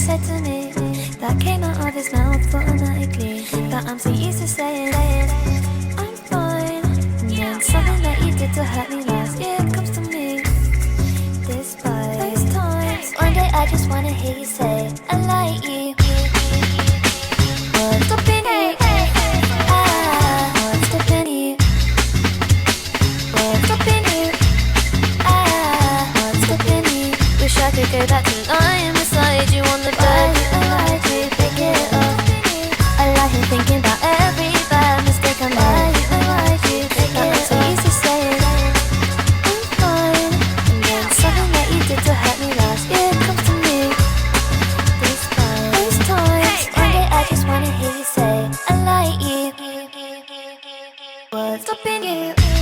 said to me, that came out of his mouth automatically, that I'm so used to saying, I'm fine. And then something that you did to hurt me last year comes to me. Despite those times, one day I just wanna hear you say, I like you. What's stopping you? What's stopping you? What's stopping you? What's stopping you? Wish I could go back to lying beside you on the bed. I like you, pick it up. I lie here thinking about every bad mistake I made. I like you, pick it up. I'm so used to saying I'm fine. And then something that you did to hurt me last year comes to me. Despite those times, one day I just wanna hear you say I like you. What's stopping you?